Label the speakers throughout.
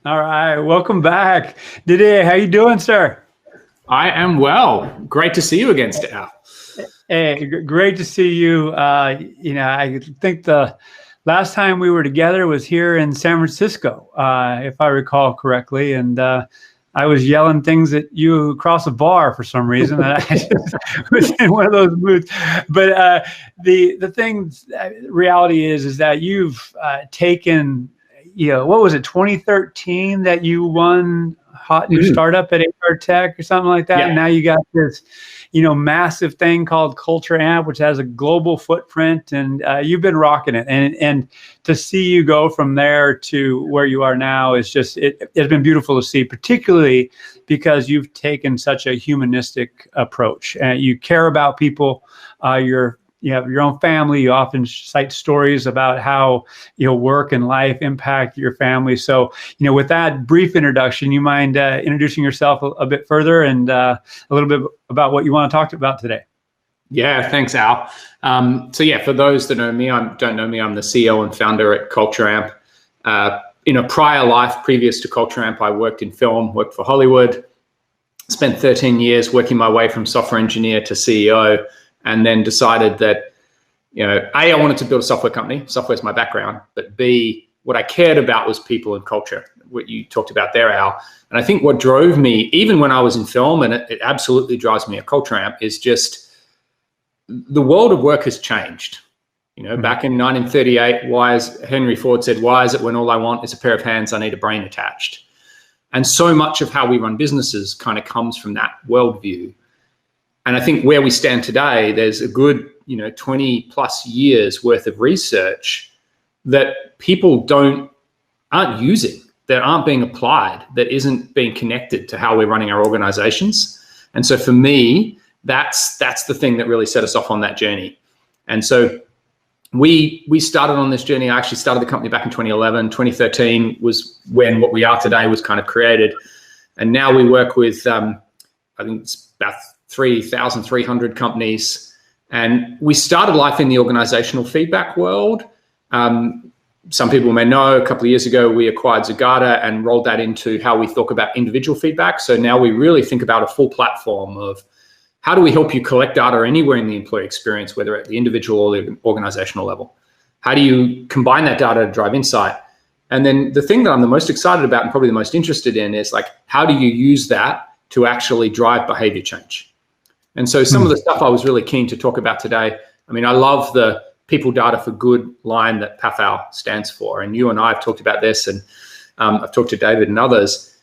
Speaker 1: All right, welcome back. Didier, how you doing, sir?
Speaker 2: I am well. Great to see you again, Al.
Speaker 1: Hey, great to see you. I think the last time we were together was here in San Francisco, if I recall correctly, and I was yelling things at you across a bar for some reason. And I just was in one of those moods. But reality is that you've taken, what was it, 2013 that you won Hot New Startup at HR Tech or something like that?
Speaker 2: Yeah.
Speaker 1: And now you got this, massive thing called Culture Amp, which has a global footprint, and you've been rocking it. And to see you go from there to where you are now is just, it's been beautiful to see, particularly because you've taken such a humanistic approach. You care about people. You have your own family. You often cite stories about how work and life impact your family. So, with that brief introduction, you mind introducing yourself a bit further and a little bit about what you want to talk about today?
Speaker 2: Yeah, thanks, Al. For those that don't know me, I'm the CEO and founder at Culture Amp. In a prior life, previous to Culture Amp, I worked in film, worked for Hollywood, spent 13 years working my way from software engineer to CEO. And then decided that, A, I wanted to build a software company. Software is my background. But B, what I cared about was people and culture, what you talked about there, Al. And I think what drove me, even when I was in film, and it absolutely drives me at Culture Amp, is just the world of work has changed. Back in 1938, Henry Ford said, "Why is it when all I want is a pair of hands, I need a brain attached?" And so much of how we run businesses kind of comes from that worldview. And I think where we stand today, there's a good, 20 plus years worth of research that people aren't using, that aren't being applied, that isn't being connected to how we're running our organizations. And so for me, that's the thing that really set us off on that journey. And so we started on this journey. I actually started the company back in 2011. 2013 was when what we are today was kind of created. And now we work with, I think it's about 3,300 companies. And we started life in the organizational feedback world. Some people may know a couple of years ago, we acquired Zagata and rolled that into how we talk about individual feedback. So now we really think about a full platform of how do we help you collect data anywhere in the employee experience, whether at the individual or the organizational level? How do you combine that data to drive insight? And then the thing that I'm the most excited about and probably the most interested in is how do you use that to actually drive behavior change? And so some of the stuff I was really keen to talk about today, I love the people data for good line that PAFOW stands for. And you and I have talked about this, and I've talked to David and others.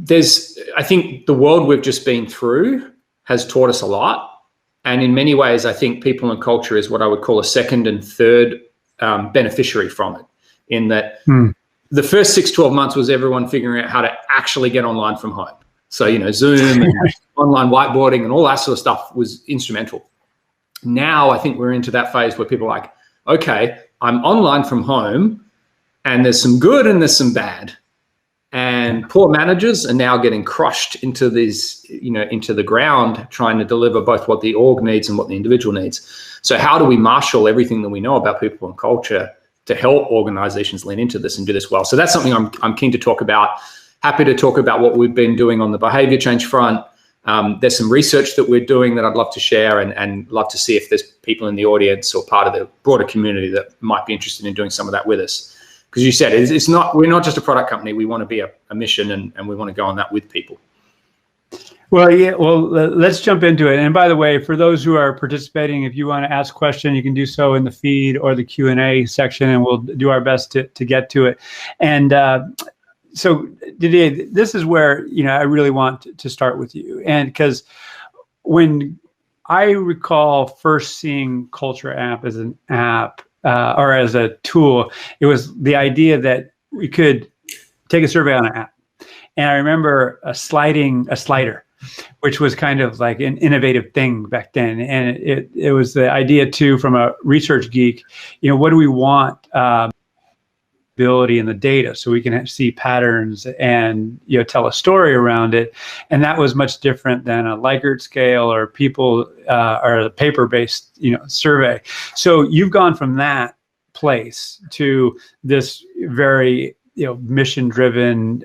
Speaker 2: I think the world we've just been through has taught us a lot. And in many ways, I think people and culture is what I would call a second and third beneficiary from it, in that the first 6-12 months was everyone figuring out how to actually get online from home. So, Zoom and online whiteboarding and all that sort of stuff was instrumental. Now, I think we're into that phase where people are like, okay, I'm online from home and there's some good and there's some bad. And poor managers are now getting crushed into these, into the ground, trying to deliver both what the org needs and what the individual needs. So how do we marshal everything that we know about people and culture to help organizations lean into this and do this well? So that's something I'm keen to talk about. Happy to talk about what we've been doing on the behavior change front. There's some research that we're doing that I'd love to share and love to see if there's people in the audience or part of the broader community that might be interested in doing some of that with us. Because you said we're not just a product company. We want to be a mission and we want to go on that with people.
Speaker 1: Well, yeah. Well, let's jump into it. And by the way, for those who are participating, if you want to ask a question, you can do so in the feed or the Q&A section, and we'll do our best to get to it. And so Didier, this is where, I really want to start with you. And because when I recall first seeing Culture Amp as an app or as a tool, it was the idea that we could take a survey on an app. And I remember a slider, which was kind of like an innovative thing back then. And it was the idea too, from a research geek, what do we want? Ability in the data so we can see patterns and tell a story around it. And that was much different than a Likert scale or people or a paper-based survey. So you've gone from that place to this very mission-driven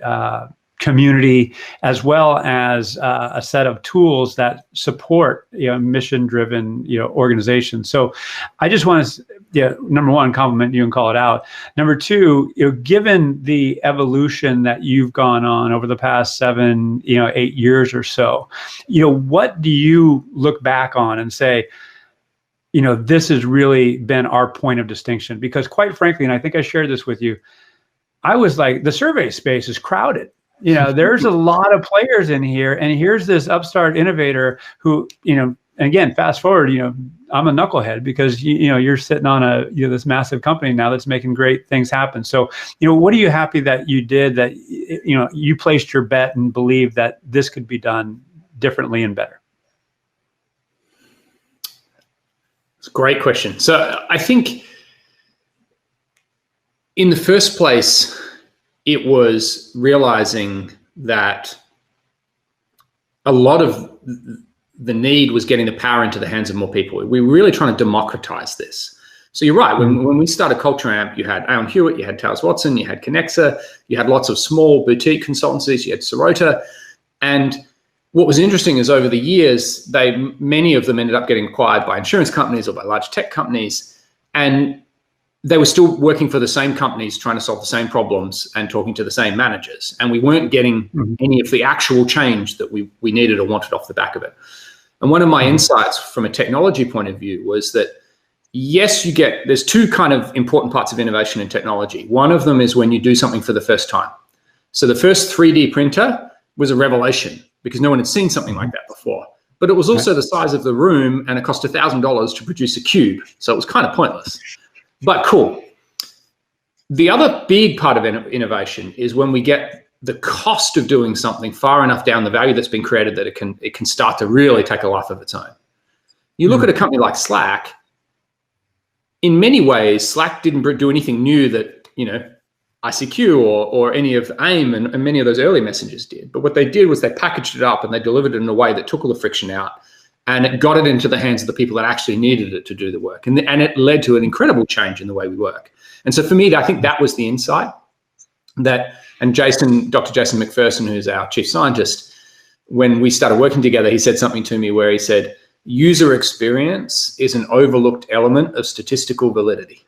Speaker 1: community, as well as a set of tools that support mission-driven organizations. So I just want to number one, compliment you and call it out. Number two, given the evolution that you've gone on over the past 7, 8 years or so, what do you look back on and say, this has really been our point of distinction? Because quite frankly, and I think I shared this with you, I was like, the survey space is crowded. There's a lot of players in here, and here's this upstart innovator who, and again, fast forward, I'm a knucklehead because you're sitting on this massive company now that's making great things happen. So, what are you happy that you did, that you placed your bet and believed that this could be done differently and better?
Speaker 2: It's a great question. So I think in the first place, it was realizing that a lot of the need was getting the power into the hands of more people. We were really trying to democratize this. So you're right. When we started Culture Amp, you had Aon Hewitt, you had Towers Watson, you had Connexa, you had lots of small boutique consultancies, you had Sirota. And what was interesting is over the years, many of them ended up getting acquired by insurance companies or by large tech companies. And they were still working for the same companies, trying to solve the same problems and talking to the same managers. And we weren't getting any of the actual change that we needed or wanted off the back of it. And one of my insights from a technology point of view was that, yes, there's two kind of important parts of innovation in technology. One of them is when you do something for the first time. So the first 3D printer was a revelation because no one had seen something like that before. But it was also the size of the room, and it cost $1,000 to produce a cube. So it was kind of pointless. But cool. The other big part of innovation is when we get the cost of doing something far enough down the value that's been created that it can start to really take a life of its own. You look at a company like Slack. In many ways, Slack didn't do anything new that ICQ or any of AIM and many of those early messengers did. But what they did was they packaged it up and they delivered it in a way that took all the friction out. And it got it into the hands of the people that actually needed it to do the work. And it led to an incredible change in the way we work. And so for me, I think that was the insight and Dr. Jason McPherson, who's our chief scientist, when we started working together, he said something to me where he said, user experience is an overlooked element of statistical validity.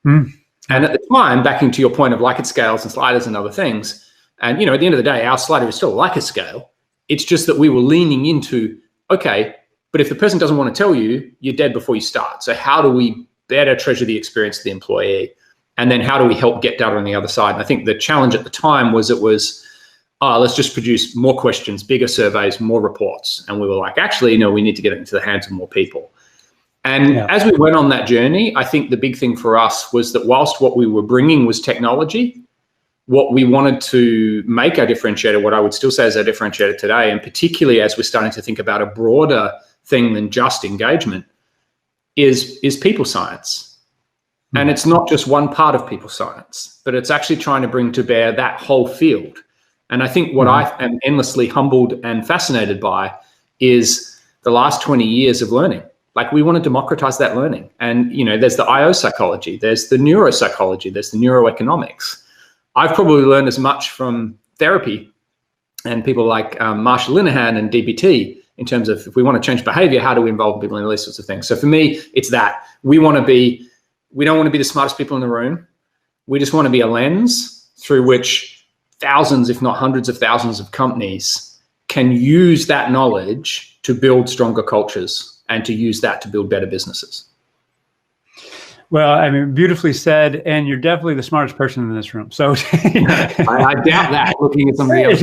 Speaker 2: And at the time, backing to your point of Likert scales and sliders and other things, and at the end of the day, our slider is still a Likert scale. It's just that we were leaning into, okay, but if the person doesn't want to tell you, you're dead before you start. So how do we better treasure the experience of the employee? And then how do we help get data on the other side? And I think the challenge at the time was let's just produce more questions, bigger surveys, more reports. And we were like, actually, no, we need to get it into the hands of more people. And as we went on that journey, I think the big thing for us was that whilst what we were bringing was technology, what we wanted to make our differentiator, what I would still say is our differentiator today, and particularly as we're starting to think about a broader thing than just engagement, is people science. And it's not just one part of people science, but it's actually trying to bring to bear that whole field. And I think what I am endlessly humbled and fascinated by is the last 20 years of learning. Like, we want to democratize that learning. And, there's the IO psychology, there's the neuropsychology, there's the neuroeconomics. I've probably learned as much from therapy and people like Marshall Linehan and DBT in terms of, if we want to change behavior, how do we involve people in these sorts of things? So for me, it's that. We don't want to be the smartest people in the room. We just want to be a lens through which thousands, if not hundreds of thousands of companies can use that knowledge to build stronger cultures and to use that to build better businesses.
Speaker 1: Well, I mean, beautifully said, and you're definitely the smartest person in this room. So
Speaker 2: I doubt that, looking at somebody else.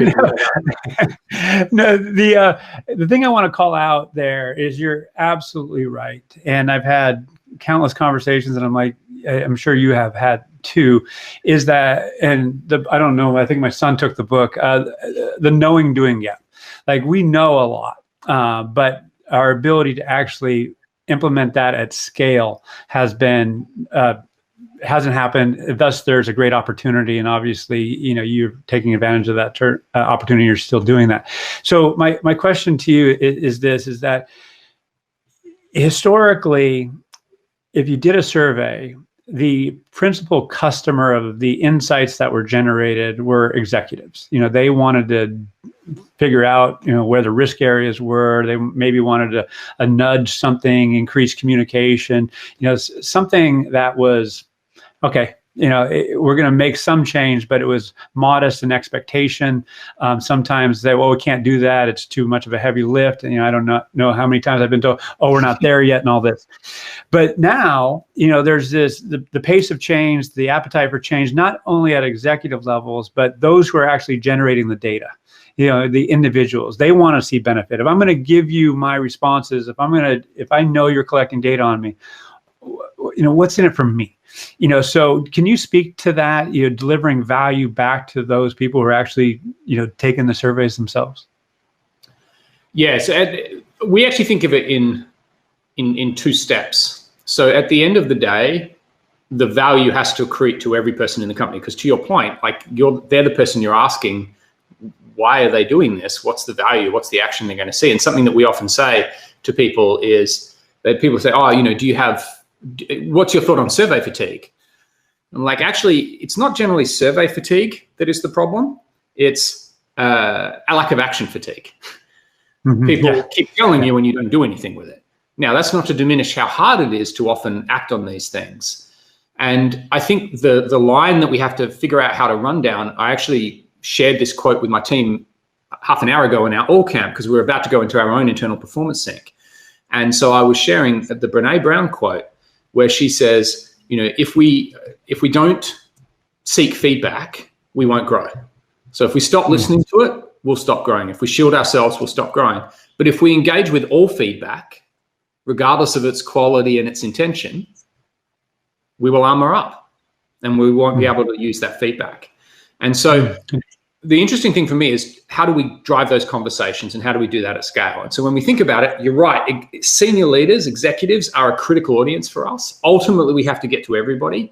Speaker 1: No, the thing I want to call out there is you're absolutely right. And I've had countless conversations, and I'm sure you have had too, is that, I don't know, I think my son took the book, the knowing doing gap. Like, we know a lot, but our ability to actually implement that at scale hasn't happened. Thus, there's a great opportunity, and obviously, you're taking advantage of that opportunity. You're still doing that. So, my question to you is that historically, if you did a survey, the principal customer of the insights that were generated were executives. They wanted to figure out, where the risk areas were. They maybe wanted to nudge something, increase communication, something that was, okay, we're going to make some change, but it was modest in expectation. Sometimes they, well, we can't do that. It's too much of a heavy lift. And, I don't know how many times I've been told, oh, we're not there yet and all this. But now, there's the pace of change, the appetite for change, not only at executive levels, but those who are actually generating the data. The individuals, they want to see benefit. If I'm going to give you my responses, if I know you're collecting data on me, what's in it for me? So can you speak to that, delivering value back to those people who are actually, taking the surveys themselves?
Speaker 2: Yes, we actually think of it in two steps. So at the end of the day, the value has to accrete to every person in the company, because to your point, like they're the person you're asking, why are they doing this? What's the value? What's the action they're going to see? And something that we often say to people is that people say, oh, what's your thought on survey fatigue? I'm like, actually, it's not generally survey fatigue that is the problem. It's a lack of action fatigue. Mm-hmm. People keep telling you when you don't do anything with it. Now, that's not to diminish how hard it is to often act on these things. And I think the line that we have to figure out how to run down, I actually shared this quote with my team half an hour ago in our all camp, because we were about to go into our own internal performance sync. And so I was sharing the Brené Brown quote, where she says, if we don't seek feedback, we won't grow. So if we stop listening to it, we'll stop growing. If we shield ourselves, we'll stop growing. But if we engage with all feedback, regardless of its quality and its intention, we will armor up and we won't be able to use that feedback. And so the interesting thing for me is, how do we drive those conversations and how do we do that at scale? And so when we think about it, you're right. Senior leaders, executives are a critical audience for us. Ultimately, we have to get to everybody.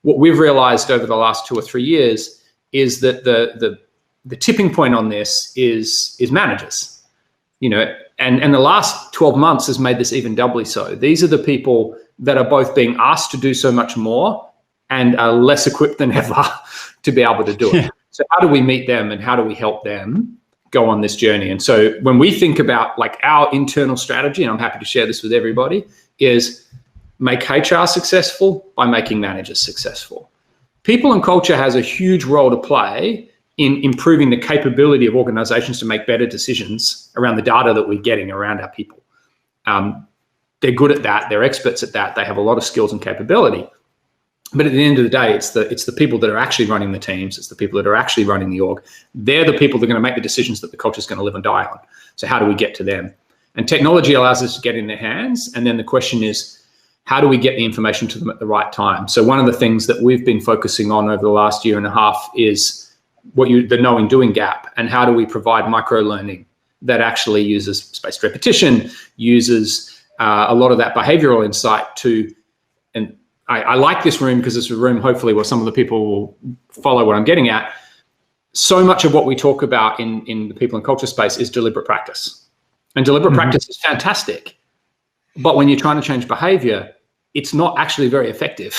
Speaker 2: What we've realized over the last 2 or 3 years is that the tipping point on this is managers, and the last 12 months has made this even doubly so. These are the people that are both being asked to do so much more and are less equipped than ever to be able to do it. Yeah. So how do we meet them and how do we help them go on this journey? And so when we think about like our internal strategy, and I'm happy to share this with everybody, is make HR successful by making managers successful. People and culture has a huge role to play in improving the capability of organizations to make better decisions around the data that we're getting around our people. They're good at that. They're experts at that. They have a lot of skills and capability. But at the end of the day, it's the people that are actually running the teams. It's the people that are actually running the org. They're the people that are going to make the decisions that the culture is going to live and die on. So how do we get to them? And technology allows us to get in their hands. And then the question is, how do we get the information to them at the right time? So one of the things that we've been focusing on over the last 1.5 years is the knowing doing gap, and how do we provide micro learning that actually uses spaced repetition, uses a lot of that behavioral insight to, and I like this room because it's a room hopefully where some of the people will follow what I'm getting at. So much of what we talk about in the people and culture space is deliberate practice. And deliberate practice is fantastic. But when you're trying to change behavior, it's not actually very effective.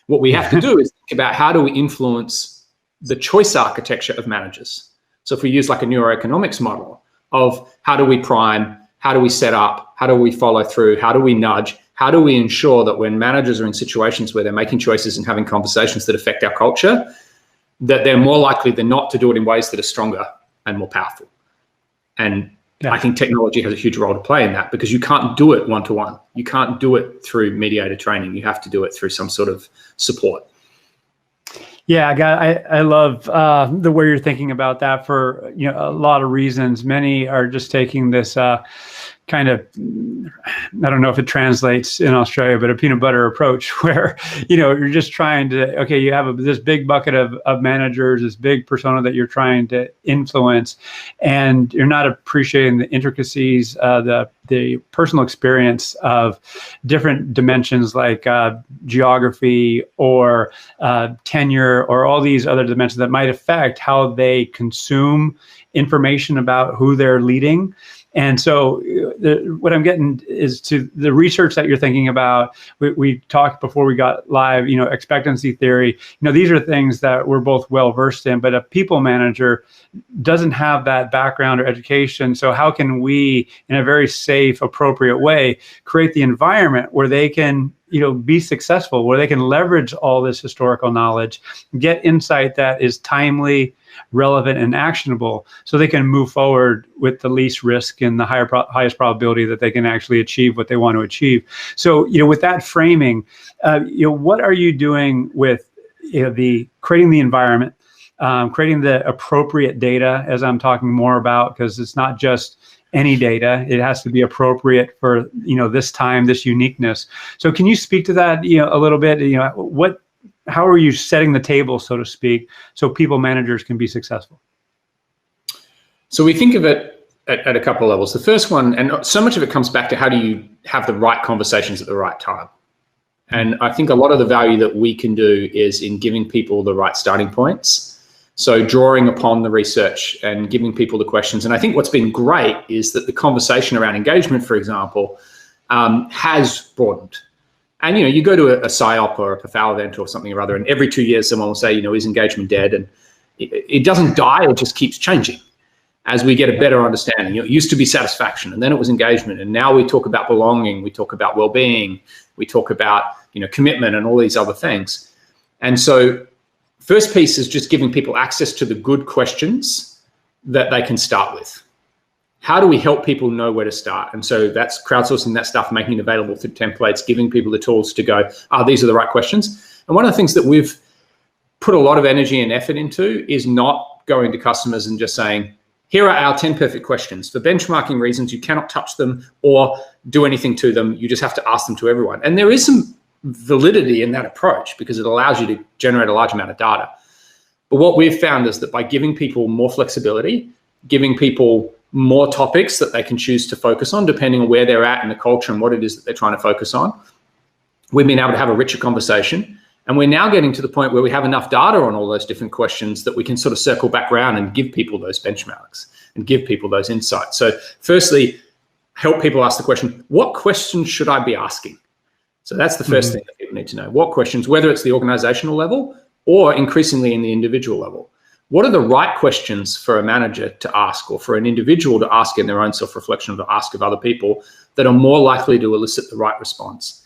Speaker 2: What we have to do is think about, how do we influence the choice architecture of managers? So if we use like a neuroeconomics model of how do we prime, how do we set up, how do we follow through, how do we nudge, how do we ensure that when managers are in situations where they're making choices and having conversations that affect our culture, that they're more likely than not to do it in ways that are stronger and more powerful? And I think technology has a huge role to play in that, because you can't do it one-to-one. You can't do it through mediated training. You have to do it through some sort of support.
Speaker 1: Yeah, I love the way you're thinking about that for a lot of reasons. Many are just taking this kind of, I don't know if it translates in Australia, but a peanut butter approach where, you're just trying to, okay, you have this big bucket of managers, this big persona that you're trying to influence, and you're not appreciating the intricacies, the personal experience of different dimensions like geography or tenure or all these other dimensions that might affect how they consume information about who they're leading. And so what I'm getting is to the research that you're thinking about. We talked before we got live, expectancy theory. These are things that we're both well versed in, but a people manager doesn't have that background or education. So how can we, in a very safe, appropriate way, create the environment where they can be successful, where they can leverage all this historical knowledge, get insight that is timely, relevant, and actionable, so they can move forward with the least risk and the highest probability that they can actually achieve what they want to achieve. So, with that framing, what are you doing with the creating the environment, creating the appropriate data, as I'm talking more about, because it's not just any data, it has to be appropriate for this time, this uniqueness. So can you speak to that a little bit? How are you setting the table, so to speak, so people managers can be successful?
Speaker 2: So we think of it at a couple of levels. The first one, and so much of it comes back to how do you have the right conversations at the right time. And I think a lot of the value that we can do is in giving people the right starting points. So drawing upon the research and giving people the questions. And I think what's been great is that the conversation around engagement, for example, has broadened. And, you go to a PSYOP or a PAFOW event or something or other, and every 2 years someone will say, is engagement dead? And it doesn't die, it just keeps changing as we get a better understanding. It used to be satisfaction, and then it was engagement. And now we talk about belonging, we talk about well-being, we talk about, commitment and all these other things. And so first piece is just giving people access to the good questions that they can start with. How do we help people know where to start? And so that's crowdsourcing that stuff, making it available through templates, giving people the tools to go, these are the right questions. And one of the things that we've put a lot of energy and effort into is not going to customers and just saying, here are our 10 perfect questions. For benchmarking reasons, you cannot touch them or do anything to them. You just have to ask them to everyone. And there is some validity in that approach because it allows you to generate a large amount of data. But what we've found is that by giving people more flexibility, giving people more topics that they can choose to focus on, depending on where they're at in the culture and what it is that they're trying to focus on, we've been able to have a richer conversation. And we're now getting to the point where we have enough data on all those different questions that we can sort of circle back around and give people those benchmarks and give people those insights. So firstly, help people ask the question, what questions should I be asking? So that's the first thing that people need to know. What questions, whether it's the organizational level or increasingly in the individual level, what are the right questions for a manager to ask or for an individual to ask in their own self-reflection or to ask of other people that are more likely to elicit the right response?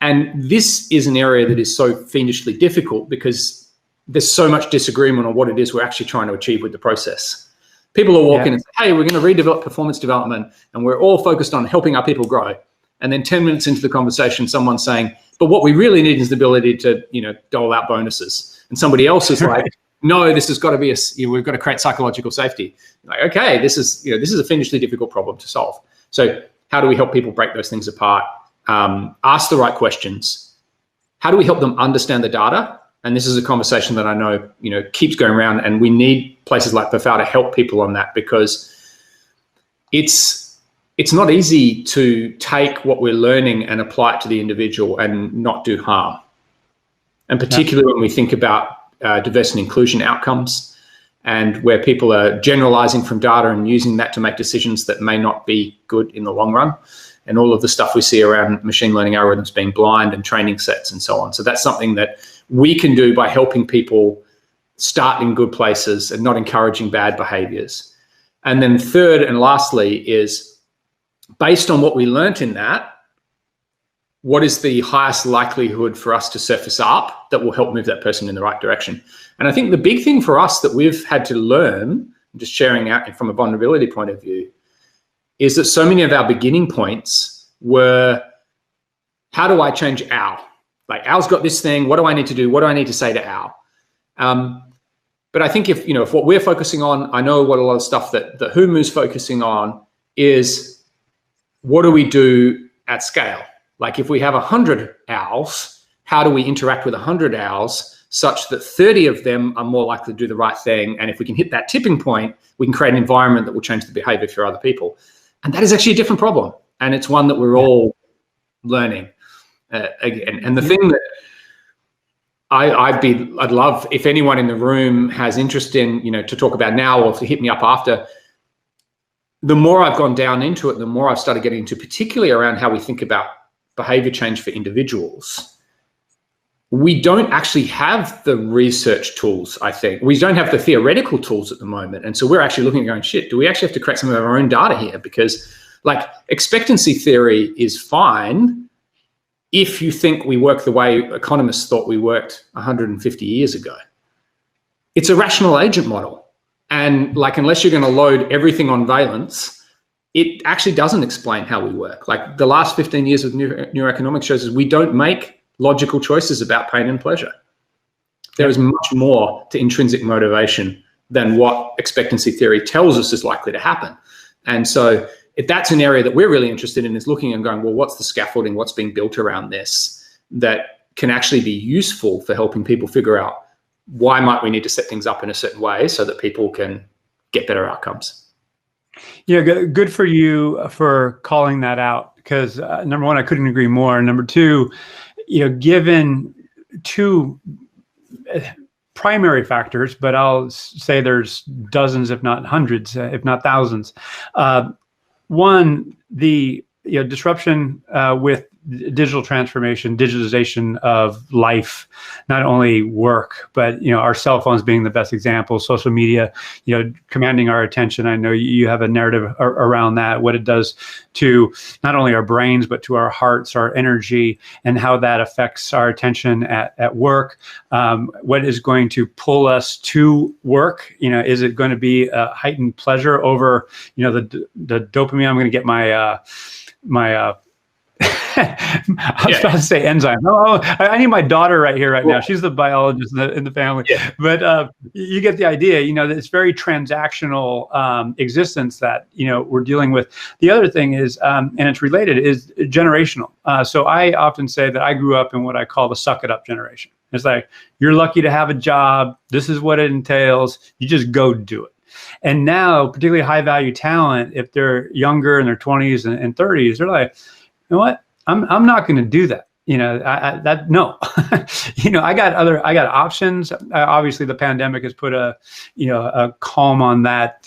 Speaker 2: And this is an area that is so fiendishly difficult because there's so much disagreement on what it is we're actually trying to achieve with the process. People are walking and say, hey, we're going to redevelop performance development and we're all focused on helping our people grow. And then 10 minutes into the conversation, someone's saying, but what we really need is the ability to, dole out bonuses. And somebody else is like, no, this has got to be we've got to create psychological safety. Like, okay, this is a fiendishly difficult problem to solve. So how do we help people break those things apart? Ask the right questions. How do we help them understand the data? And this is a conversation that I know, keeps going around, and we need places like PAFOW to help people on that because it's not easy to take what we're learning and apply it to the individual and not do harm. And particularly when we think about diversity and inclusion outcomes and where people are generalizing from data and using that to make decisions that may not be good in the long run, and all of the stuff we see around machine learning algorithms being blind and training sets and so on. So that's something that we can do by helping people start in good places and not encouraging bad behaviors. And then third and lastly is, based on what we learnt in that, what is the highest likelihood for us to surface up that will help move that person in the right direction? And I think the big thing for us that we've had to learn, just sharing out from a vulnerability point of view, is that so many of our beginning points were, how do I change Al? Like, Al's got this thing, what do I need to do? What do I need to say to Al? But I think if what we're focusing on, I know what a lot of stuff that Humu's focusing on is, what do we do at scale? Like, if we have 100 owls, how do we interact with 100 owls such that 30 of them are more likely to do the right thing? And if we can hit that tipping point, we can create an environment that will change the behavior for other people. And that is actually a different problem. And it's one that we're all learning again. And the thing that I'd love if anyone in the room has interest in, to talk about now or to hit me up after, the more I've gone down into it, the more I've started getting into, particularly around how we think about behavior change for individuals. We don't actually have the research tools, I think. We don't have the theoretical tools at the moment. And so we're actually looking and going, shit, do we actually have to create some of our own data here? Because like expectancy theory is fine if you think we work the way economists thought we worked 150 years ago. It's a rational agent model. And like, unless you're going to load everything on valence, it actually doesn't explain how we work. Like the last 15 years of neuroeconomics shows us we don't make logical choices about pain and pleasure. There is much more to intrinsic motivation than what expectancy theory tells us is likely to happen. And so if that's an area that we're really interested in, is looking and going, well, what's the scaffolding, what's being built around this that can actually be useful for helping people figure out why might we need to set things up in a certain way so that people can get better outcomes.
Speaker 1: Yeah, good for you for calling that out, because number one, I couldn't agree more. Number two, given two primary factors, but I'll say there's dozens, if not hundreds, if not thousands. One, the disruption with digital transformation, digitization of life, not only work, but our cell phones being the best example, social media, commanding our attention. I know you have a narrative around that, what it does to not only our brains, but to our hearts, our energy, and how that affects our attention at work. What is going to pull us to work? Is it going to be a heightened pleasure over, the dopamine? I'm going to get my I was about to say enzyme. Oh, I need my daughter right here, right now. She's the biologist in the family. Yeah. But you get the idea. It's very transactional existence that we're dealing with. The other thing is, and it's related, is generational. So I often say that I grew up in what I call the suck it up generation. It's like, you're lucky to have a job. This is what it entails. You just go do it. And now, particularly high value talent, if they're younger in their 20s and 30s, they're like, you know what? I'm not going to do that. No. I got options. Obviously, the pandemic has put a calm on that,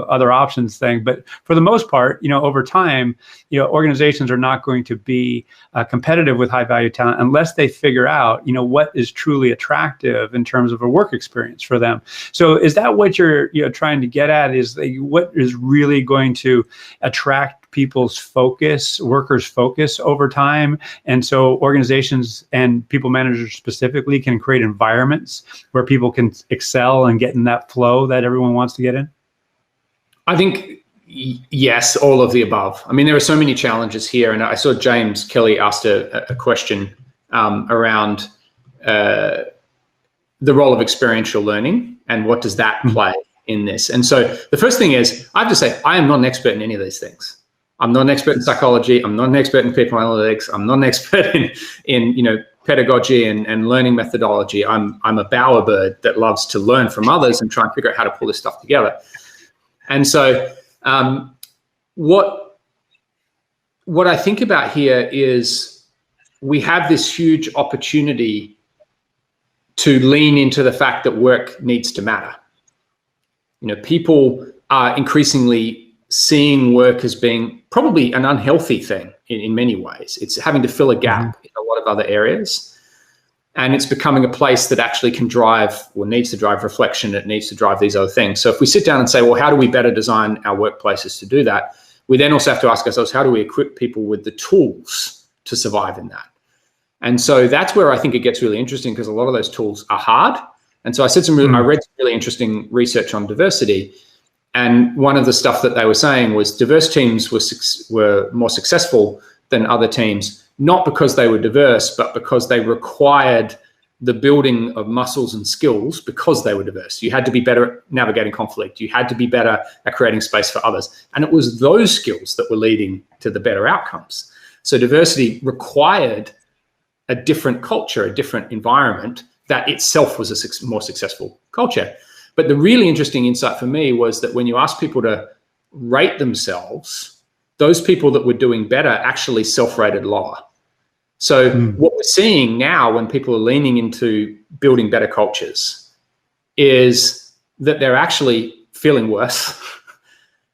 Speaker 1: other options thing. But for the most part, over time, organizations are not going to be competitive with high value talent unless they figure out, what is truly attractive in terms of a work experience for them. So is that what you're trying to get at? Is what is really going to attract people's focus, workers' focus over time? And so organizations and people managers specifically can create environments where people can excel and get in that flow that everyone wants to get in?
Speaker 2: I think, yes, all of the above. I mean, there are so many challenges here. And I saw James Kelly asked a question around the role of experiential learning and what does that play in this. And so the first thing is, I have to say, I am not an expert in any of these things. I'm not an expert in psychology. I'm not an expert in people analytics. I'm not an expert in pedagogy and learning methodology. I'm a bowerbird that loves to learn from others and try and figure out how to pull this stuff together. And so what I think about here is we have this huge opportunity to lean into the fact that work needs to matter. People are increasingly seeing work as being probably an unhealthy thing in many ways. It's having to fill a gap in a lot of other areas. And it's becoming a place that actually can drive, or needs to drive reflection. It needs to drive these other things. So if we sit down and say, well, how do we better design our workplaces to do that? We then also have to ask ourselves, how do we equip people with the tools to survive in that? And so that's where I think it gets really interesting, because a lot of those tools are hard. And so I read some really interesting research on diversity. And one of the stuff that they were saying was diverse teams were more successful than other teams, not because they were diverse, but because they required the building of muscles and skills because they were diverse. You had to be better at navigating conflict. You had to be better at creating space for others. And it was those skills that were leading to the better outcomes. So diversity required a different culture, a different environment that itself was a more successful culture. But the really interesting insight for me was that when you ask people to rate themselves, those people that were doing better actually self-rated lower. So what we're seeing now when people are leaning into building better cultures is that they're actually feeling worse.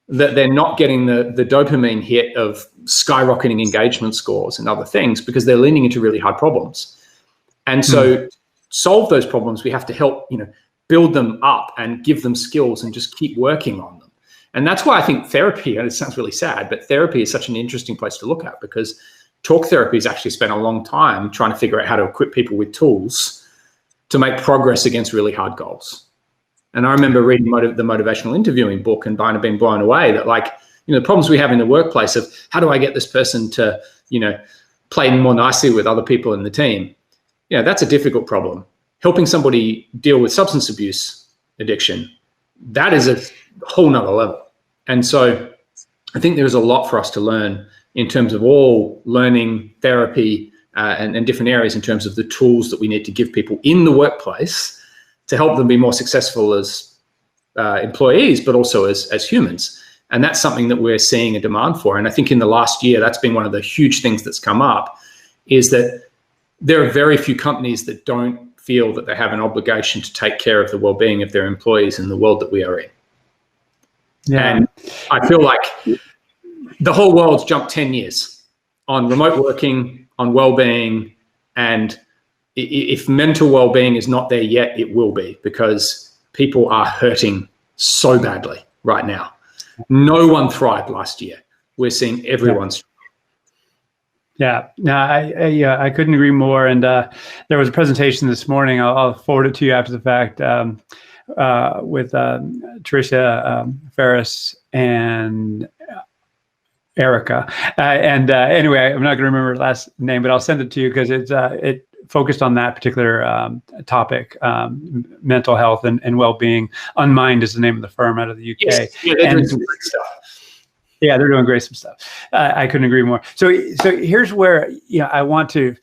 Speaker 2: that they're not getting the dopamine hit of skyrocketing engagement scores and other things because they're leaning into really hard problems. And so solve those problems, we have to help, build them up and give them skills and just keep working on them. And that's why I think therapy, and it sounds really sad, but therapy is such an interesting place to look at, because talk therapy has actually spent a long time trying to figure out how to equip people with tools to make progress against really hard goals. And I remember reading the motivational interviewing book and being blown away that, like, the problems we have in the workplace of how do I get this person to, play more nicely with other people in the team? That's a difficult problem. Helping somebody deal with substance abuse addiction, that is a whole nother level. And so I think there's a lot for us to learn in terms of all learning, therapy, and different areas in terms of the tools that we need to give people in the workplace to help them be more successful as employees, but also as humans. And that's something that we're seeing a demand for. And I think in the last year, that's been one of the huge things that's come up, is that there are very few companies that don't feel that they have an obligation to take care of the well-being of their employees in the world that we are in. Yeah. And I feel like the whole world's jumped 10 years on remote working, on well-being, and if mental well-being is not there yet, it will be, because people are hurting so badly right now. No one thrived last year. We're seeing everyone struggle.
Speaker 1: Yeah, no, I couldn't agree more. And there was a presentation this morning. I'll forward it to you after the fact, with Tricia Ferris and Erica. Anyway, I'm not going to remember her last name, but I'll send it to you because it focused on that particular topic, mental health and well-being. Unmind is the name of the firm out of the UK.
Speaker 2: Yes. Yeah, they're doing some great stuff.
Speaker 1: Yeah, they're doing great stuff. I couldn't agree more. So here's where I want to.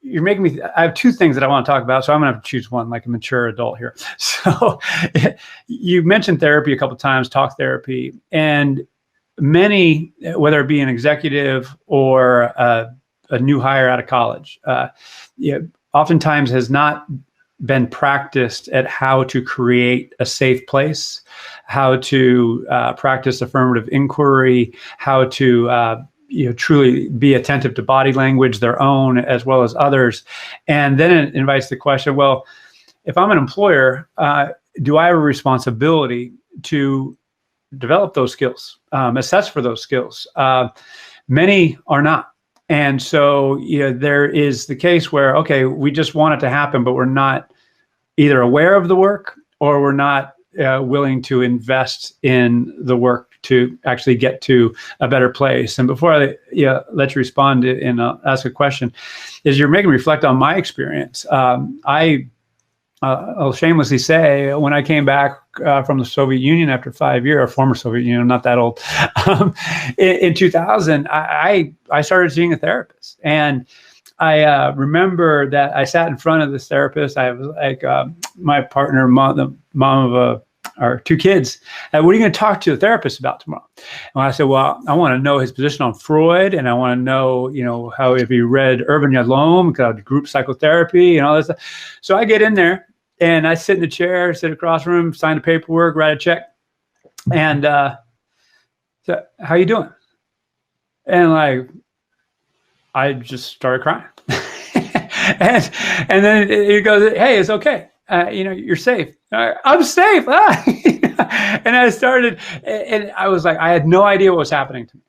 Speaker 1: You're making me. I have two things that I want to talk about, so I'm going to have to choose one, like a mature adult here. So you mentioned therapy a couple of times, talk therapy, and many, whether it be an executive or a new hire out of college, oftentimes has not been practiced at how to create a safe place, how to practice affirmative inquiry, how to truly be attentive to body language, their own as well as others. And then it invites the question, well, if I'm an employer, do I have a responsibility to develop those skills, assess for those skills? Many are not. And so there is the case where, okay, we just want it to happen, but we're not either aware of the work or we're not willing to invest in the work to actually get to a better place. And before I let you respond and ask a question, is you're making me reflect on my experience. I'll shamelessly say, when I came back from the Soviet Union after 5 years, or former Soviet Union, I'm not that old, in 2000, I started seeing a therapist. And I remember that I sat in front of this therapist. I was like, my partner, the mom of our two kids, what are you going to talk to the therapist about tomorrow? And I said, well, I want to know his position on Freud, and I want to know, how if he read Irvin Yalom, group psychotherapy, and all this stuff. So I get in there and I sit in the chair, sit across the room, sign the paperwork, write a check, and so, how you doing? And I just started crying, and then he goes, hey, it's okay. You're safe. I'm safe. And I started, and I was like, I had no idea what was happening to me.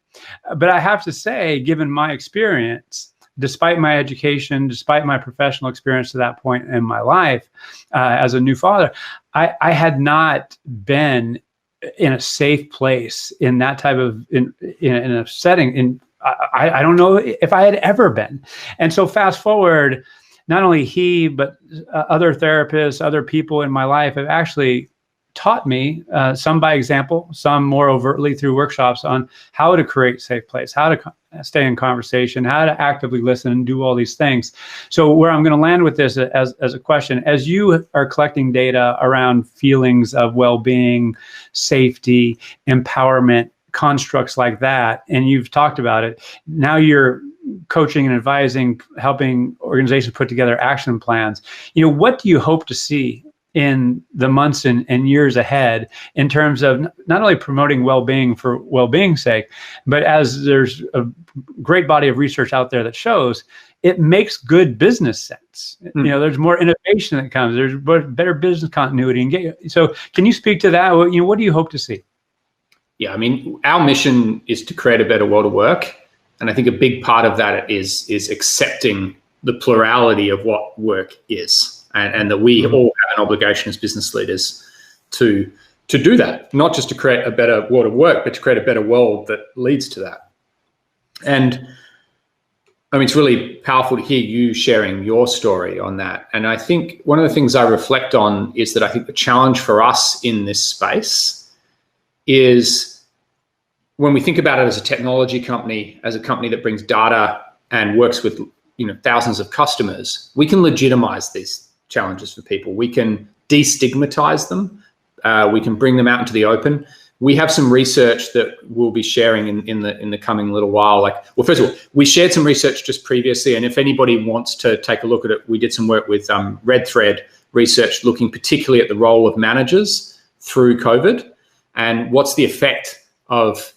Speaker 1: But I have to say, given my experience, despite my education, despite my professional experience to that point in my life, as a new father, I had not been in a safe place in that type of, in a setting. I don't know if I had ever been. And so fast forward, not only he, but other therapists, other people in my life have actually taught me, some by example, some more overtly through workshops, on how to create a safe place, how to stay in conversation, how to actively listen and do all these things. So where I'm going to land with this as a question, as you are collecting data around feelings of well-being, safety, empowerment, constructs like that, and you've talked about it, now you're coaching and advising, helping organizations put together action plans. What do you hope to see in the months and years ahead in terms of not only promoting well-being for well-being's sake, but as there's a great body of research out there that shows it makes good business sense. There's more innovation that comes. There's better business continuity. So can you speak to that? What do you hope to see?
Speaker 2: Yeah, I mean, our mission is to create a better world of work. And I think a big part of that is accepting the plurality of what work is. And that we all have an obligation as business leaders to do that, not just to create a better world of work, but to create a better world that leads to that. And I mean, it's really powerful to hear you sharing your story on that. And I think one of the things I reflect on is that I think the challenge for us in this space is when we think about it as a technology company, as a company that brings data and works with thousands of customers, we can legitimize these challenges for people. We can destigmatize them. We can bring them out into the open. We have some research that we'll be sharing in the coming little while. First of all, we shared some research just previously, and if anybody wants to take a look at it, we did some work with Red Thread research looking particularly at the role of managers through COVID and what's the effect of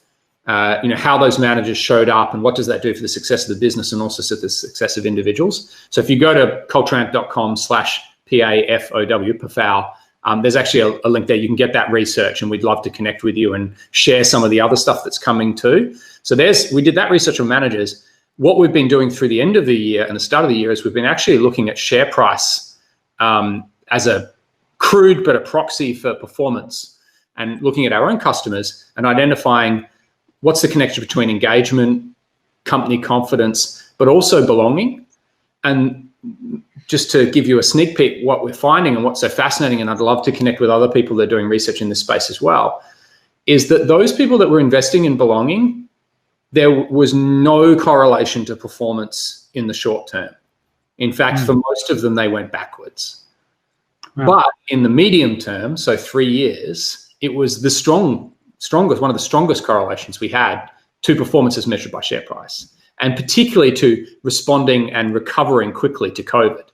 Speaker 2: how those managers showed up and what does that do for the success of the business and also the success of individuals. So if you go to cultureamp.com/PAFOW, there's actually a link there. You can get that research and we'd love to connect with you and share some of the other stuff that's coming too. So we did that research on managers. What we've been doing through the end of the year and the start of the year is we've been actually looking at share price as a crude but a proxy for performance and looking at our own customers and identifying what's the connection between engagement, company confidence, but also belonging. And just to give you a sneak peek, what we're finding and what's so fascinating, and I'd love to connect with other people that are doing research in this space as well, is that those people that were investing in belonging, there was no correlation to performance in the short term. In fact, for most of them, they went backwards. Wow. But in the medium term, so 3 years, it was the strongest, one of the strongest correlations we had to performance as measured by share price, and particularly to responding and recovering quickly to COVID.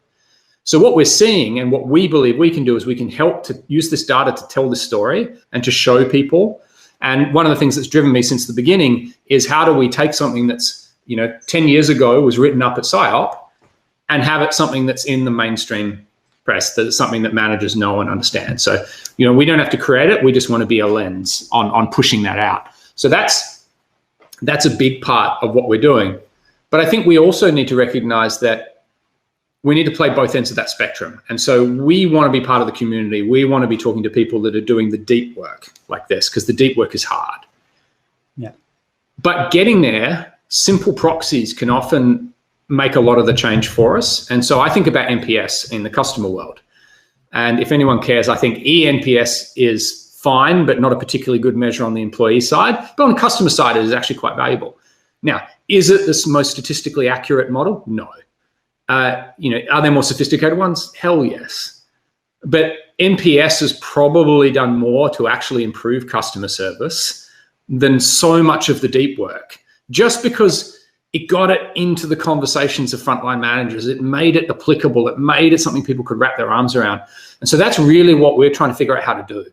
Speaker 2: So what we're seeing and what we believe we can do is we can help to use this data to tell this story and to show people. And one of the things that's driven me since the beginning is how do we take something that's, 10 years ago was written up at PSYOP and have it something that's in the mainstream press, that is something that managers know and understand. So, we don't have to create it. We just want to be a lens on pushing that out. So that's a big part of what we're doing. But I think we also need to recognize that we need to play both ends of that spectrum. And so we want to be part of the community. We want to be talking to people that are doing the deep work like this, because the deep work is hard.
Speaker 1: Yeah.
Speaker 2: But getting there, simple proxies can often make a lot of the change for us. And so I think about NPS in the customer world. And if anyone cares, I think eNPS is fine, but not a particularly good measure on the employee side. But on the customer side, it is actually quite valuable. Now, is it the most statistically accurate model? No. Are there more sophisticated ones? Hell yes. But NPS has probably done more to actually improve customer service than so much of the deep work, just because it got it into the conversations of frontline managers. It made it applicable. It made it something people could wrap their arms around. And so that's really what we're trying to figure out how to do.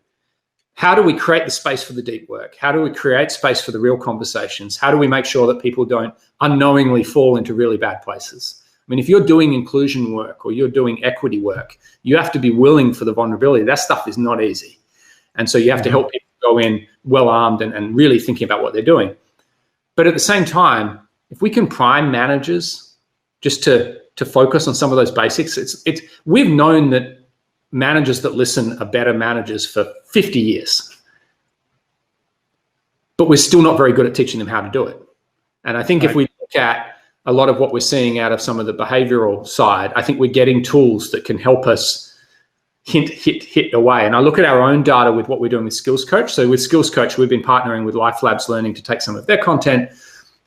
Speaker 2: How do we create the space for the deep work? How do we create space for the real conversations? How do we make sure that people don't unknowingly fall into really bad places? I mean, if you're doing inclusion work or you're doing equity work, you have to be willing for the vulnerability. That stuff is not easy. And so you have to help people go in well armed and really thinking about what they're doing. But at the same time, if we can prime managers just to focus on some of those basics, we've known that managers that listen are better managers for 50 years. But we're still not very good at teaching them how to do it. And I think if we look at a lot of what we're seeing out of some of the behavioral side, I think we're getting tools that can help us hit away. And I look at our own data with what we're doing with Skills Coach. So with Skills Coach, we've been partnering with Life Labs Learning to take some of their content,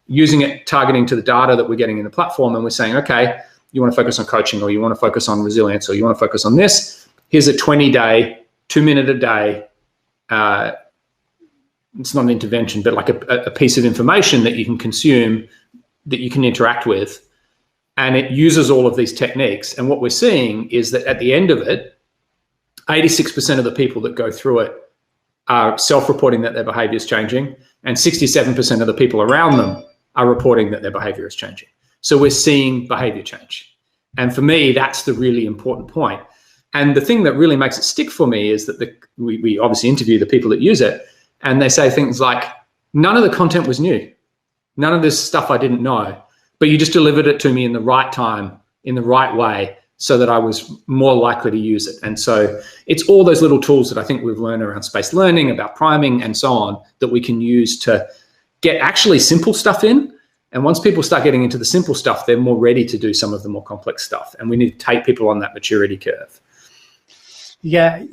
Speaker 2: using it, targeting to the data that we're getting in the platform. And we're saying, okay, you want to focus on coaching, or you want to focus on resilience, or you want to focus on this. Here's a 20-day, 2-minute a day. It's not an intervention, but like a piece of information that you can consume, that you can interact with. And it uses all of these techniques. And what we're seeing is that at the end of it, 86% of the people that go through it are self-reporting that their behavior is changing, and 67% of the people around them are reporting that their behavior is changing. So we're seeing behavior change. And for me, that's the really important point. And the thing that really makes it stick for me is that we obviously interview the people that use it, and they say things like, none of the content was new. None of this stuff I didn't know, but you just delivered it to me in the right time, in the right way, so that I was more likely to use it. And so it's all those little tools that I think we've learned around spaced learning, about priming and so on, that we can use to get actually simple stuff in. And once people start getting into the simple stuff, they're more ready to do some of the more complex stuff. And we need to take people on that maturity curve.
Speaker 1: Yeah,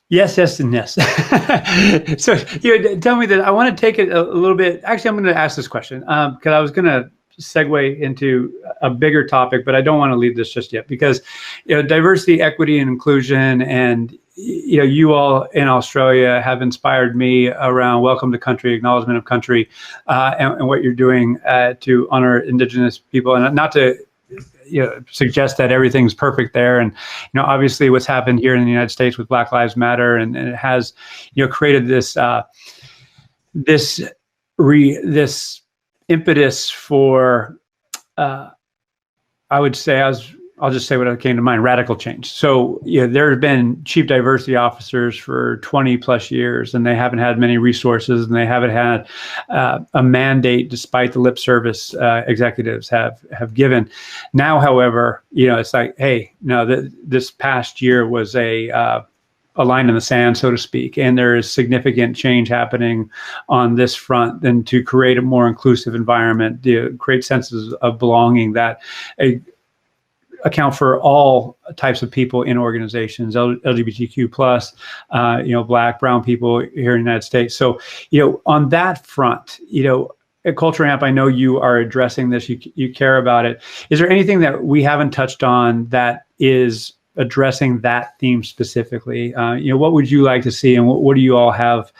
Speaker 1: yes, and yes. So tell me that. I want to take it a little bit. Actually, I'm going to ask this question because I was going to segue into a bigger topic, but I don't want to leave this just yet, because diversity, equity, and inclusion, and you all in Australia have inspired me around welcome to country, acknowledgement of country, and what you're doing to honor Indigenous people, and not to suggest that everything's perfect there. And obviously what's happened here in the United States with Black Lives Matter, and it has created this this impetus for I would say, I'll just say what came to mind: radical change. So there have been chief diversity officers for 20 plus years, and they haven't had many resources, and they haven't had a mandate, despite the lip service executives have given. Now, however, it's like, hey, no, this past year was a line in the sand, so to speak, and there is significant change happening on this front, and to create a more inclusive environment, create senses of belonging that account for all types of people in organizations, LGBTQ plus, Black, brown people here in the United States. So, on that front, at Culture Amp, I know you are addressing this, you care about it. Is there anything that we haven't touched on that is addressing that theme specifically? What would you like to see, and what do you all have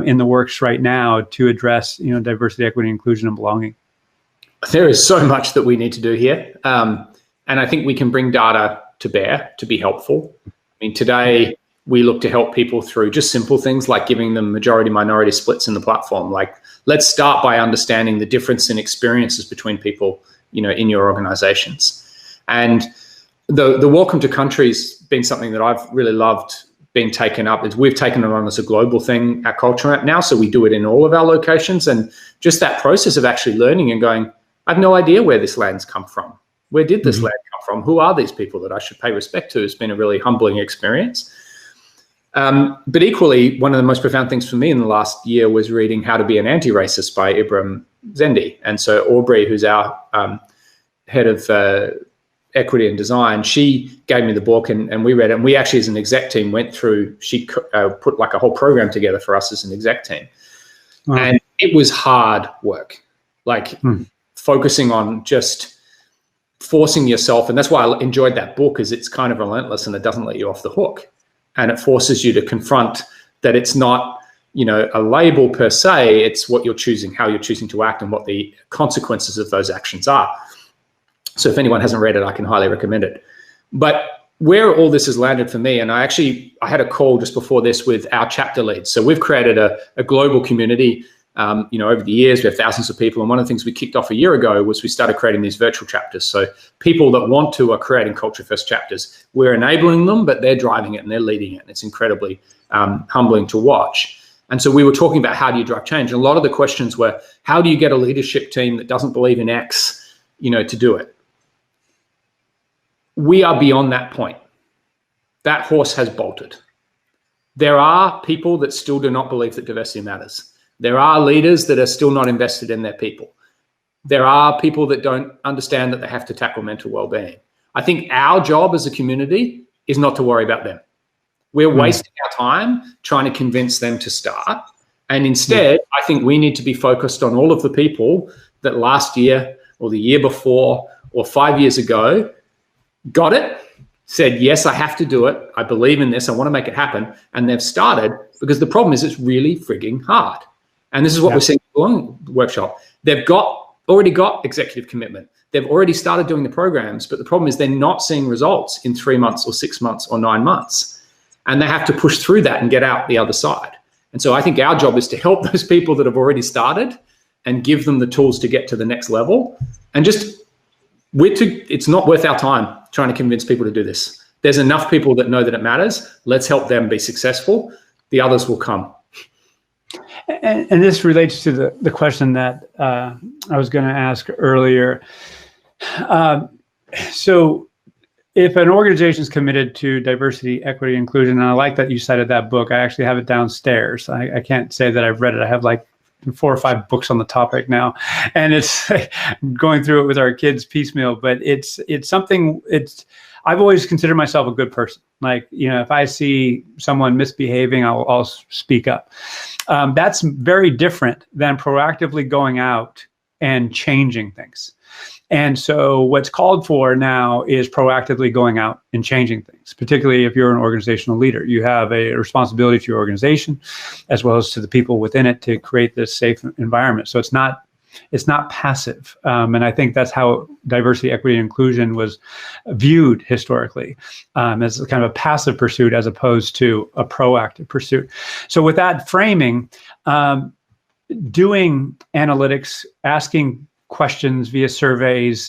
Speaker 1: in the works right now to address, diversity, equity, inclusion, and belonging?
Speaker 2: There is so much that we need to do here. And I think we can bring data to bear to be helpful. I mean, today we look to help people through just simple things like giving them majority-minority splits in the platform. Like, let's start by understanding the difference in experiences between people, in your organizations. And the welcome to country's been something that I've really loved being taken up. We've taken it on as a global thing at Culture Amp now, so we do it in all of our locations. And just that process of actually learning and going, I have no idea where this land's come from. Where did this land come from? Who are these people that I should pay respect to? It's been a really humbling experience. But equally, one of the most profound things for me in the last year was reading How to Be an Anti-Racist by Ibram Zendi. And so Aubrey, who's our head of equity and design, she gave me the book, and we read it. And we actually, as an exec team, went through, she put like a whole program together for us as an exec team. Wow. And it was hard work, focusing on just forcing yourself. And that's why I enjoyed that book, is it's kind of relentless and it doesn't let you off the hook. And it forces you to confront that it's not, a label per se, it's what you're choosing, how you're choosing to act, and what the consequences of those actions are. So if anyone hasn't read it, I can highly recommend it. But where all this has landed for me, and I had a call just before this with our chapter leads. So we've created a global community. Over the years, we have thousands of people. And one of the things we kicked off a year ago was we started creating these virtual chapters. So people that want to are creating Culture First chapters. We're enabling them, but they're driving it and they're leading it. And it's incredibly humbling to watch. And so we were talking about, how do you drive change? And a lot of the questions were, how do you get a leadership team that doesn't believe in X, to do it? We are beyond that point. That horse has bolted. There are people that still do not believe that diversity matters. There are leaders that are still not invested in their people. There are people that don't understand that they have to tackle mental well-being. I think our job as a community is not to worry about them. We're wasting our time trying to convince them to start. And instead, I think we need to be focused on all of the people that last year or the year before or 5 years ago got it, said, yes, I have to do it. I believe in this. I want to make it happen. And they've started, because the problem is it's really frigging hard. And this is what we're seeing in the workshop. They've already got executive commitment. They've already started doing the programs, but the problem is they're not seeing results in 3 months or 6 months or 9 months. And they have to push through that and get out the other side. And so I think our job is to help those people that have already started and give them the tools to get to the next level. And just, it's not worth our time trying to convince people to do this. There's enough people that know that it matters. Let's help them be successful. The others will come.
Speaker 1: And this relates to the question that I was going to ask earlier. So if an organization is committed to diversity, equity, inclusion, and I like that you cited that book. I actually have it downstairs. I can't say that I've read it. I have like 4 or 5 books on the topic now, and it's going through it with our kids piecemeal, but it's something, I've always considered myself a good person. Like, if I see someone misbehaving, I'll speak up. That's very different than proactively going out and changing things. And so what's called for now is proactively going out and changing things, particularly if you're an organizational leader. You have a responsibility to your organization as well as to the people within it to create this safe environment. So it's not passive. And I think that's how diversity, equity, and inclusion was viewed historically, as kind of a passive pursuit as opposed to a proactive pursuit. So with that framing, doing analytics, asking questions via surveys,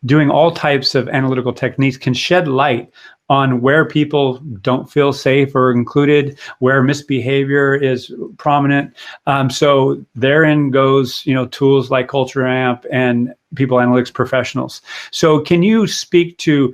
Speaker 1: doing all types of analytical techniques can shed light on where people don't feel safe or included, where misbehavior is prominent. So therein goes, tools like Culture Amp and people analytics professionals. So can you speak to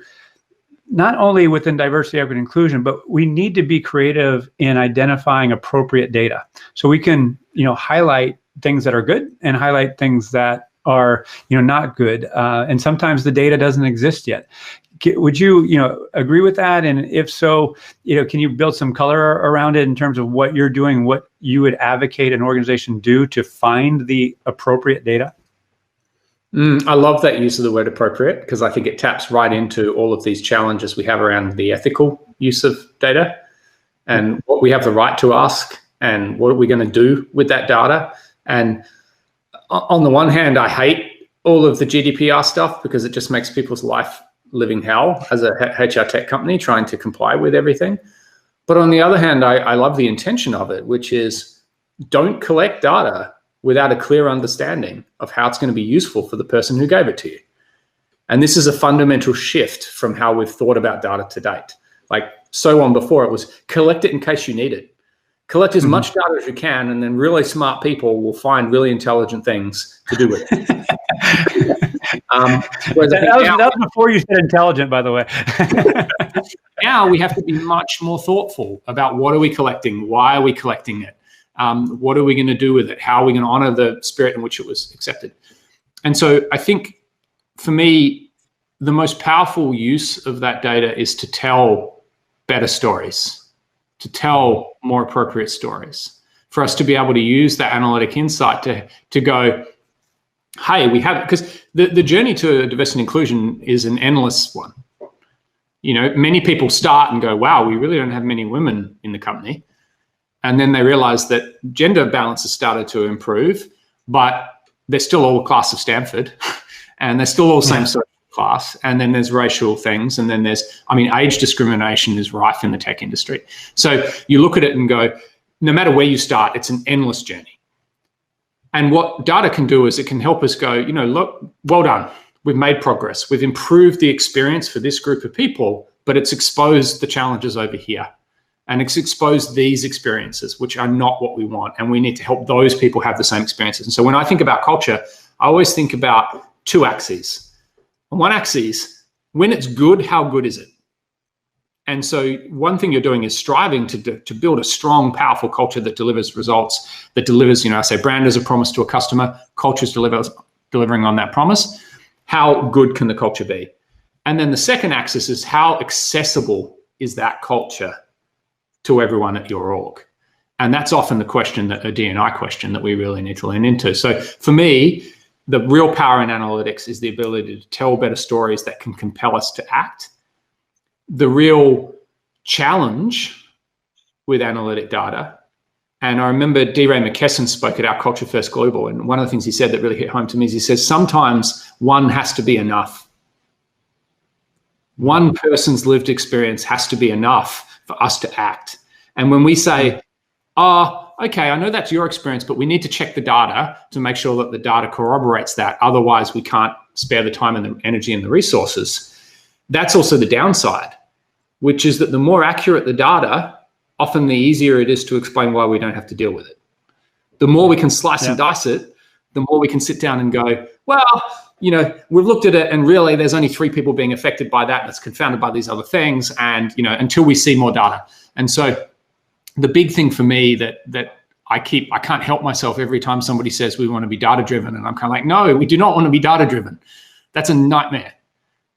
Speaker 1: not only within diversity, equity, and inclusion, but we need to be creative in identifying appropriate data. So we can, highlight things that are good and highlight things that are, not good. And sometimes the data doesn't exist yet. Would you, agree with that? And if so, can you build some color around it in terms of what you're doing, what you would advocate an organization do to find the appropriate data?
Speaker 2: I love that use of the word appropriate, because I think it taps right into all of these challenges we have around the ethical use of data and what we have the right to ask and what are we going to do with that data. And on the one hand, I hate all of the GDPR stuff because it just makes people's life living hell as a HR tech company trying to comply with everything. But on the other hand, I love the intention of it, which is don't collect data without a clear understanding of how it's going to be useful for the person who gave it to you. And this is a fundamental shift from how we've thought about data to date. Like so on before, it was collect it in case you need it. Collect as much data as you can, and then really smart people will find really intelligent things to do with it.
Speaker 1: That was before you said intelligent, by the way.
Speaker 2: Now we have to be much more thoughtful about what are we collecting, why are we collecting it, what are we going to do with it, how are we going to honor the spirit in which it was accepted. And so I think for me, the most powerful use of that data is to tell better stories, to tell more appropriate stories, for us to be able to use that analytic insight to go, hey, we have, because the journey to diversity and inclusion is an endless one. Many people start and go, wow, we really don't have many women in the company. And then they realize that gender balance has started to improve, but they're still all a class of Stanford and they're still all the same social class. And then there's racial things. And then there's, age discrimination is rife in the tech industry. So you look at it and go, no matter where you start, it's an endless journey. And what data can do is it can help us go, look, well done. We've made progress. We've improved the experience for this group of people, but it's exposed the challenges over here. And it's exposed these experiences, which are not what we want. And we need to help those people have the same experiences. And so when I think about culture, I always think about 2 axes. On one axis, when it's good, how good is it? And so one thing you're doing is striving to build a strong, powerful culture that delivers results, that delivers, I say brand as a promise to a customer, culture's delivering on that promise. How good can the culture be? And then the second axis is how accessible is that culture to everyone at your org? And that's often the question, a D&I question that we really need to lean into. So for me, the real power in analytics is the ability to tell better stories that can compel us to act. The real challenge with analytic data And I remember D. Ray McKesson spoke at our Culture First Global, and one of the things he said that really hit home to me is he says, sometimes one has to be enough. One person's lived experience has to be enough for us to act. And when we say, okay, I know that's your experience, but we need to check the data to make sure that the data corroborates that. Otherwise, we can't spare the time and the energy and the resources. That's also the downside, which is that the more accurate the data, often the easier it is to explain why we don't have to deal with it. The more we can slice and dice it, the more we can sit down and go, well, we've looked at it and really there's only 3 people being affected by that. That's confounded by these other things. And, until we see more data. And so the big thing for me that I can't help myself every time somebody says we want to be data driven. And I'm kind of like, no, we do not want to be data driven. That's a nightmare.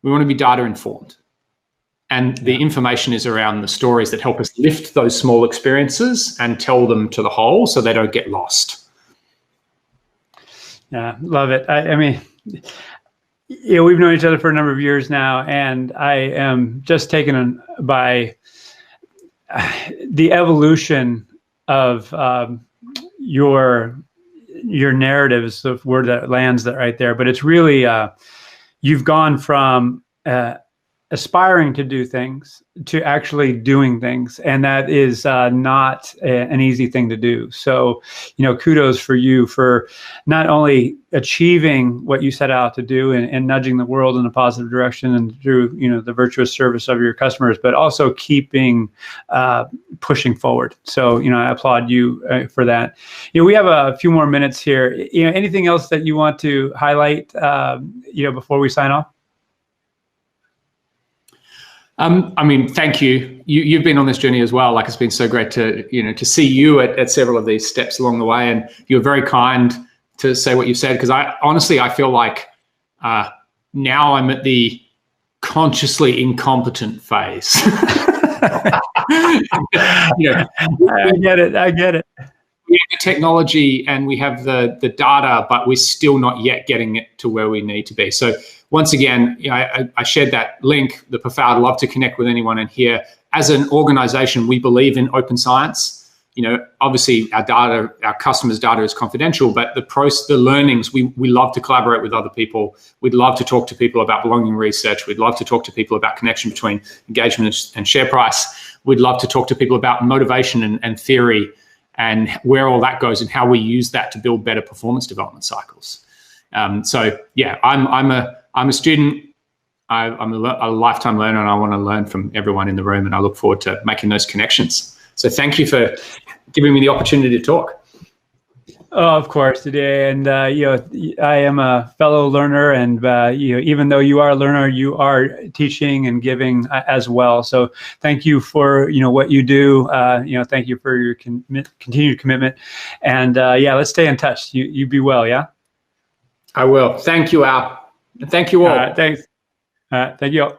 Speaker 2: We want to be data informed. And the information is around the stories that help us lift those small experiences and tell them to the whole so they don't get lost.
Speaker 1: Yeah, love it. I mean, we've known each other for a number of years now, and I am just taken by the evolution of your narratives, of where that lands that right there. But it's really, you've gone from aspiring to do things to actually doing things. And that is not an easy thing to do. So, kudos for you for not only achieving what you set out to do and nudging the world in a positive direction and through, the virtuous service of your customers, but also keeping pushing forward. So, I applaud you for that. We have a few more minutes here. Anything else that you want to highlight, before we sign off?
Speaker 2: Thank you. You've been on this journey as well. Like, it's been so great to see you at several of these steps along the way. And you're very kind to say what you've said, because I feel like now I'm at the consciously incompetent phase.
Speaker 1: I get it.
Speaker 2: We have the technology and we have the data, but we're still not yet getting it to where we need to be. So once again, I shared that link, the PAFOW. I'd love to connect with anyone in here. As an organization, we believe in open science. Obviously our data, our customers' data is confidential, but the learnings, we love to collaborate with other people. We'd love to talk to people about belonging research. We'd love to talk to people about connection between engagement and share price. We'd love to talk to people about motivation and theory, and where all that goes and how we use that to build better performance development cycles. I'm a student. I'm a lifetime learner, and I want to learn from everyone in the room, and I look forward to making those connections. So thank you for giving me the opportunity to talk.
Speaker 1: Oh, of course, Didier. And, I am a fellow learner, and, even though you are a learner, you are teaching and giving as well. So thank you for, what you do. Thank you for your continued commitment. And, let's stay in touch. You be well. Yeah.
Speaker 2: I will. Thank you, Al. And thank you all.
Speaker 1: Thanks. Thank you all.